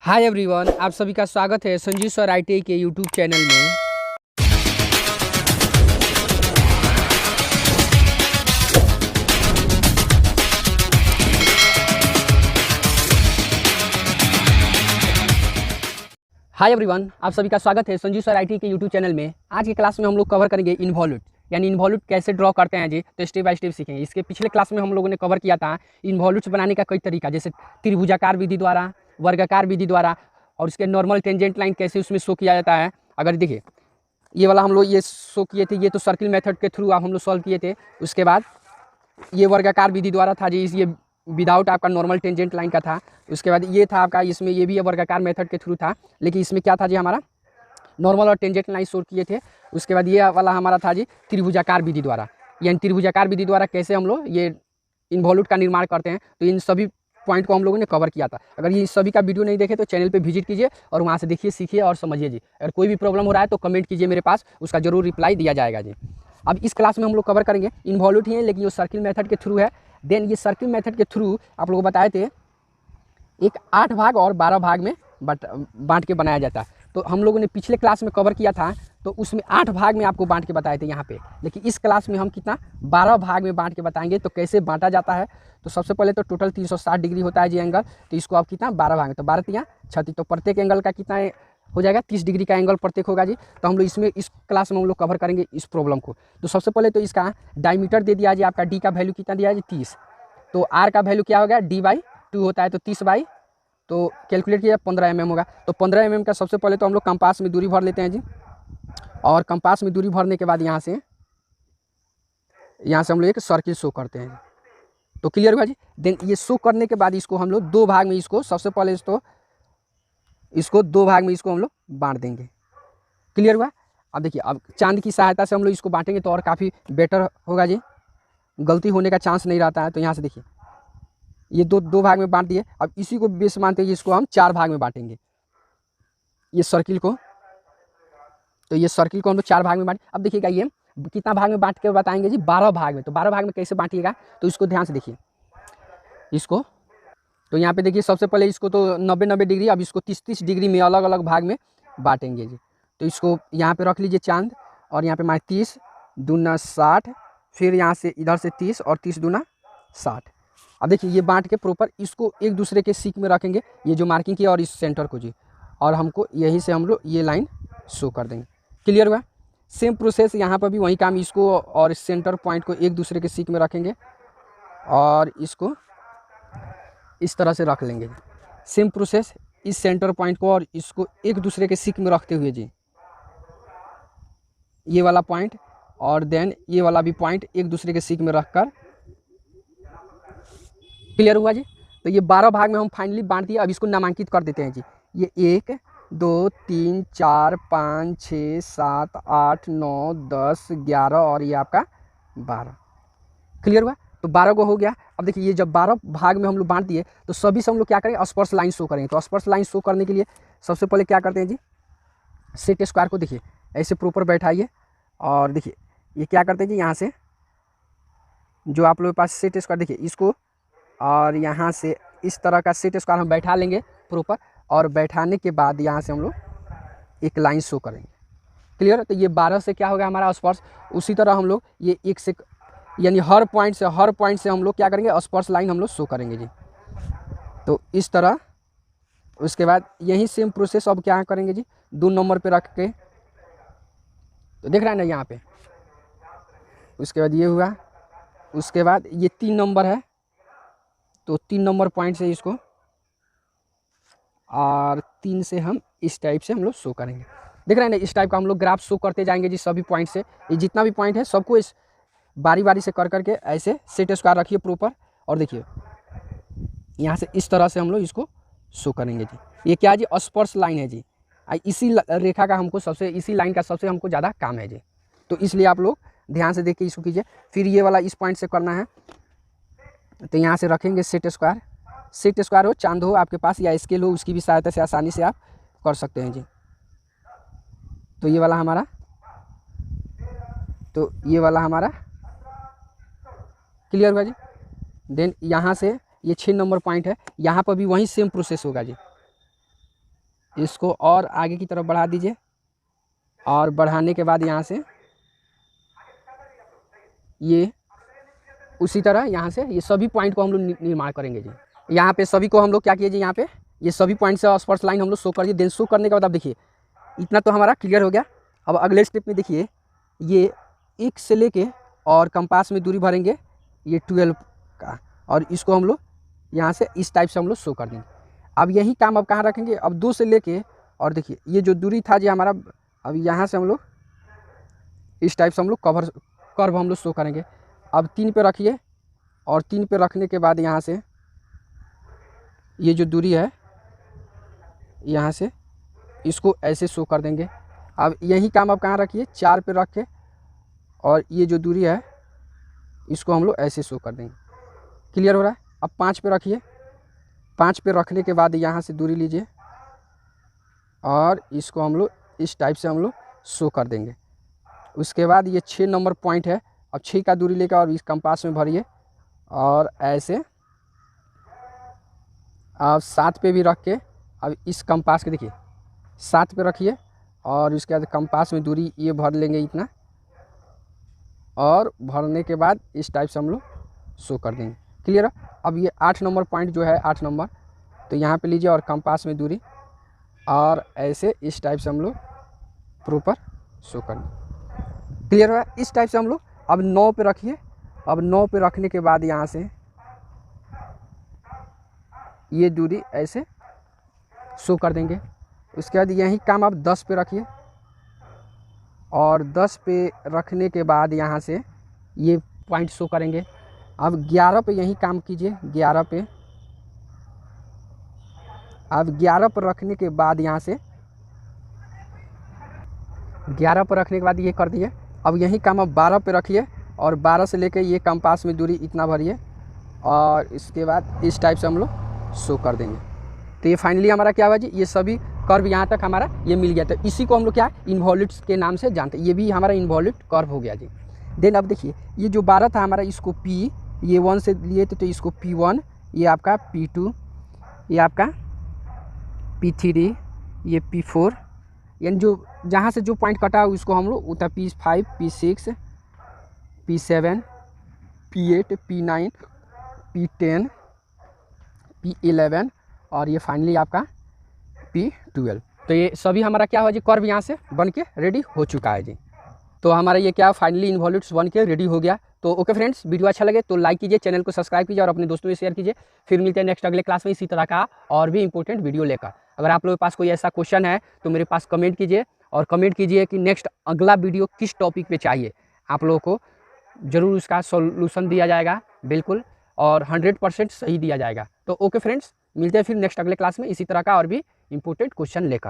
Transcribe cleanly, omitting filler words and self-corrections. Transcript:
Hi everyone, आप सभी का स्वागत है संजीव सर ITI के यूट्यूब चैनल में। हाय एवरीवन, आप सभी का स्वागत है संजीव सर ITI के यूट्यूब चैनल में। आज की क्लास में हम लोग कवर करेंगे इन्वॉल्यूट, यानी इन्वॉल्यूट कैसे ड्रॉ करते हैं जी। तो स्टेप बाय स्टेप सीखेंगे। इसके पिछले क्लास में हम लोगों ने कवर किया था इन्वॉल्यूट्स बनाने का कई तरीका, जैसे त्रिभुजाकार विधि द्वारा, वर्गाकार विधि द्वारा, और इसके नॉर्मल टेंजेंट लाइन कैसे उसमें शो किया जाता है। अगर देखिए ये वाला हम लोग ये शो किए थे, ये तो सर्किल मेथड के थ्रू हम लोग सॉल्व किए थे। उसके बाद ये वर्गाकार विधि द्वारा था जी, ये विदाउट आपका नॉर्मल टेंजेंट लाइन का था। उसके बाद ये था आपका, इसमें ये भी वर्गाकार मेथड के थ्रू था, लेकिन इसमें क्या था जी, हमारा नॉर्मल और टेंजेंट लाइन शो किए थे। उसके बाद ये वाला हमारा था जी त्रिभुजाकार विधि द्वारा, यानी त्रिभुजाकार विधि द्वारा कैसे हम लोग ये इन्वॉल्यूट का निर्माण करते हैं। तो इन सभी पॉइंट को हम लोगों ने कवर किया था। अगर ये सभी का वीडियो नहीं देखे तो चैनल पे विजिट कीजिए और वहाँ से देखिए, सीखिए और समझिए जी। अगर कोई भी प्रॉब्लम हो रहा है तो कमेंट कीजिए मेरे पास, उसका जरूर रिप्लाई दिया जाएगा जी। अब इस क्लास में हम लोग कवर करेंगे इन्वॉल्यूट ही है, लेकिन ये सर्किल मेथड के थ्रू है। देन ये सर्किल मेथड के थ्रू आप लोग बताए थे एक 8 भाग और 12 भाग में बांट के बनाया जाता है। तो हम लोगों ने पिछले क्लास में कवर किया था, तो उसमें 8 भाग में आपको बांट के बताए थे यहाँ पे। लेकिन इस क्लास में हम कितना 12 भाग में बांट के बताएंगे। तो कैसे बांटा जाता है, तो सबसे पहले तो टोटल 360 डिग्री होता है जी एंगल। तो इसको आप कितना 12 भाग में, तो 12 तिया 36, तो प्रत्येक एंगल का कितना हो जाएगा, 30 डिग्री का एंगल प्रत्येक होगा जी। तो हम लोग इसमें इस क्लास में हम लोग कवर करेंगे इस प्रॉब्लम को। तो सबसे पहले तो इसका डायमीटर दे दिया जी, आपका डी का वैल्यू कितना दिया है जी 30। तो आर का वैल्यू क्या होगा, d/2 होता है, तो 30/, तो कैलकुलेट किया 15 mm होगा। तो 15 mm का सबसे पहले तो हम लोग कंपास में दूरी भर लेते हैं जी। और कंपास में दूरी भरने के बाद यहाँ से हम लोग एक सर्किल शो करते हैं। तो क्लियर हुआ जी। देन ये शो करने के बाद इसको हम लोग 2 भाग में, इसको सबसे पहले इसको 2 भाग में इसको हम लोग बांट देंगे। क्लियर हुआ। अब देखिए, अब चांद की सहायता से हम लोग इसको बांटेंगे तो और काफ़ी बेटर होगा जी, गलती होने का चांस नहीं रहता है। तो यहाँ से देखिए ये दो भाग में बांट दिए। अब इसी को बेस मानते हैं, इसको हम 4 भाग में बांटेंगे ये सर्किल को। तो ये सर्किल को हम लोग 4 भाग में बांट। अब देखिएगा ये कितना भाग में बांट के बताएंगे जी, 12 भाग में। तो 12 भाग में कैसे बांटिएगा, तो इसको ध्यान से देखिए इसको। तो यहाँ पे देखिए सबसे पहले इसको तो 90-90 डिग्री, अब इसको 30-30 डिग्री में अलग अलग भाग में बांटेंगे जी। तो इसको यहाँ पे रख लीजिए चांद, और यहाँ पे हमारे 30 दूना 60, फिर यहाँ से इधर से 30 और 30 दूना 60। अब देखिए ये बांट के प्रॉपर इसको एक दूसरे के सीक में रखेंगे, ये जो मार्किंग किया और इस सेंटर को जी, और हमको यहीं से हम लोग ये लाइन शो कर देंगे। क्लियर हुआ। सेम प्रोसेस यहाँ पर भी वही काम, इसको और इस सेंटर पॉइंट को एक दूसरे के सीक में रखेंगे और इसको इस तरह से रख लेंगे। सेम प्रोसेस इस सेंटर पॉइंट को और इसको एक दूसरे के सीक में रखते हुए जी, ये वाला पॉइंट और देन ये वाला भी पॉइंट एक दूसरे के सीक में रखकर। क्लियर हुआ जी। तो ये 12 भाग में हम फाइनली बांट दिया। अब इसको नामांकित कर देते हैं जी। ये 1 2 3 4 5 6 7 8 9 10 11 और ये आपका 12। क्लियर हुआ। तो 12 को हो गया। अब देखिए ये जब 12 भाग में हम लोग बांट दिए, तो सभी से हम लोग क्या करेंगे, स्पर्श लाइन शो करेंगे। तो स्पर्श लाइन शो करने के लिए सबसे पहले क्या करते हैं जी, सेट स्क्वायर को देखिए ऐसे प्रॉपर बैठाइए, और देखिए ये क्या करते हैं जी, यहाँ से जो आप लोगों के पास सेट स्क्वायर देखिए इसको, और यहाँ से इस तरह का सेट स्क्वायर हम बैठा लेंगे प्रॉपर, और बैठाने के बाद यहाँ से हम लोग एक लाइन शो करेंगे। क्लियर। तो ये 12 से क्या होगा हमारा स्पर्श। उसी तरह हम लोग ये 1 से, यानी हर पॉइंट से हम लोग क्या करेंगे, स्पर्श लाइन हम लोग शो करेंगे जी। तो इस तरह। उसके बाद यही सेम प्रोसेस अब क्या करेंगे जी, 2 नंबर पे रख के, तो देख रहे हैं ना यहाँ पे। उसके बाद ये हुआ, उसके बाद ये 3 नंबर है, तो 3 नंबर पॉइंट से इसको, और 3 से हम इस टाइप से हम लोग शो करेंगे। देख रहे हैं ना, इस टाइप का हम लोग ग्राफ शो करते जाएंगे जी सभी पॉइंट से। ये जितना भी पॉइंट है सबको इस बारी बारी से कर करके ऐसे सेट स्क्वायर रखिए प्रॉपर, और देखिए यहाँ से इस तरह से हम लोग इसको शो करेंगे जी। ये क्या जी, स्पर्श लाइन है जी। इसी रेखा का हमको इसी लाइन का सबसे हमको ज़्यादा काम है जी। तो इसलिए आप लोग ध्यान से देख के इसको कीजिए। फिर ये वाला इस पॉइंट से करना है, तो यहाँ से रखेंगे सेट स्क्वायर। सेट स्क्वायर हो, चांद हो आपके पास, या स्केल हो, उसकी भी सहायता से आसानी से आप कर सकते हैं जी। तो ये वाला हमारा, क्लियर हुआ जी। देन यहाँ से ये 6 नंबर पॉइंट है, यहाँ पर भी वही सेम प्रोसेस होगा जी। इसको और आगे की तरफ बढ़ा दीजिए, और बढ़ाने के बाद यहाँ से ये उसी तरह यहाँ से ये सभी पॉइंट को हम लोग निर्माण करेंगे जी। यहाँ पे सभी को हम लोग क्या किए जी, यहाँ पे ये सभी पॉइंट से स्पर्श लाइन हम लोग शो कर दिए। देन शो करने के बाद आप देखिए इतना तो हमारा क्लियर हो गया। अब अगले स्टेप में देखिए ये एक से लेके और कंपास में दूरी भरेंगे ये 12 का, और इसको हम लोग यहाँ से इस टाइप से हम लोग शो कर देंगे। अब यही काम अब कहाँ रखेंगे, अब 2 से लेके और देखिए ये जो दूरी था जी हमारा, अब यहाँ से हम लोग इस टाइप से हम लोग कर्व हम लोग शो करेंगे। अब 3 पे रखिए, और 3 पे रखने के बाद यहाँ से ये जो दूरी है यहाँ से इसको ऐसे शो कर देंगे। अब यही काम आप कहाँ रखिए, 4 पे रख के, और ये जो दूरी है इसको हम लोग ऐसे शो कर देंगे। क्लियर हो रहा है। अब 5 पे रखिए, 5 पे रखने के बाद यहाँ से दूरी लीजिए और इसको हम लोग इस टाइप से हम लोग शो कर देंगे। उसके बाद ये 6 नंबर पॉइंट है, अब 6 का दूरी लेकर और इस कंपास में भरिए, और ऐसे अब 7 पे भी रख के, अब इस कंपास के देखिए 7 पे रखिए, और उसके बाद कंपास में दूरी ये भर लेंगे इतना, और भरने के बाद इस टाइप से हम लोग शो कर देंगे। क्लियर है। अब ये 8 नंबर पॉइंट जो है 8 नंबर, तो यहाँ पे लीजिए और कंपास में दूरी, और ऐसे इस टाइप से हम लोग प्रॉपर शो कर देंगे। क्लियर है। इस टाइप से हम लोग अब 9 पे रखिए। अब 9 पे रखने के बाद यहाँ से ये दूरी ऐसे शो कर देंगे। उसके बाद यही काम आप 10 पे रखिए, और 10 पे रखने के बाद यहाँ से ये पॉइंट शो करेंगे। अब 11 पे यही काम कीजिए, 11 पे, अब 11 पर रखने के बाद यहाँ से 11 पर रखने के बाद ये कर दिए। अब यही काम आप 12 पे रखिए, और 12 से लेके ये कंपास में दूरी इतना भरिए, और इसके बाद इस टाइप से हम लोग शो कर देंगे। तो ये फाइनली हमारा क्या हुआ जी, ये सभी कर्व यहाँ तक हमारा ये मिल गया। तो इसी को हम लोग क्या इन्वॉल्यूट्स के नाम से जानते हैं। ये भी हमारा इन्वॉल्यूट कर्व हो गया जी। देन अब देखिए ये जो 12 था हमारा, इसको P, ये 1 से लिए थे तो इसको P1, ये आपका P2, ये आपका P3, ये P4, यानी जो जहाँ से जो पॉइंट कटा हो उसको हम लोग उतना P5, P6, P7, P8, P9, P10, P11, और ये फाइनली आपका P12। तो ये सभी हमारा क्या हुआ जी, कर्व यहाँ से बन के रेडी हो चुका है जी। तो हमारा ये क्या फाइनली इन्वॉल्यूट्स बन के रेडी हो गया। तो ओके फ्रेंड्स, वीडियो अच्छा लगे तो लाइक कीजिए, चैनल को सब्सक्राइब कीजिए और अपने दोस्तों में शेयर कीजिए। फिर मिलते हैं नेक्स्ट अगले क्लास में इसी तरह का और भी इंपॉर्टेंट वीडियो लेकर। अगर आप लोगों के पास कोई ऐसा क्वेश्चन है तो मेरे पास कमेंट कीजिए, और कमेंट कीजिए कि नेक्स्ट अगला वीडियो किस टॉपिक पे चाहिए। आप लोगों को ज़रूर उसका सॉल्यूशन दिया जाएगा बिल्कुल, और 100% सही दिया जाएगा। तो ओके फ्रेंड्स, मिलते हैं फिर नेक्स्ट अगले क्लास में इसी तरह का और भी इंपॉर्टेंट क्वेश्चन लेकर।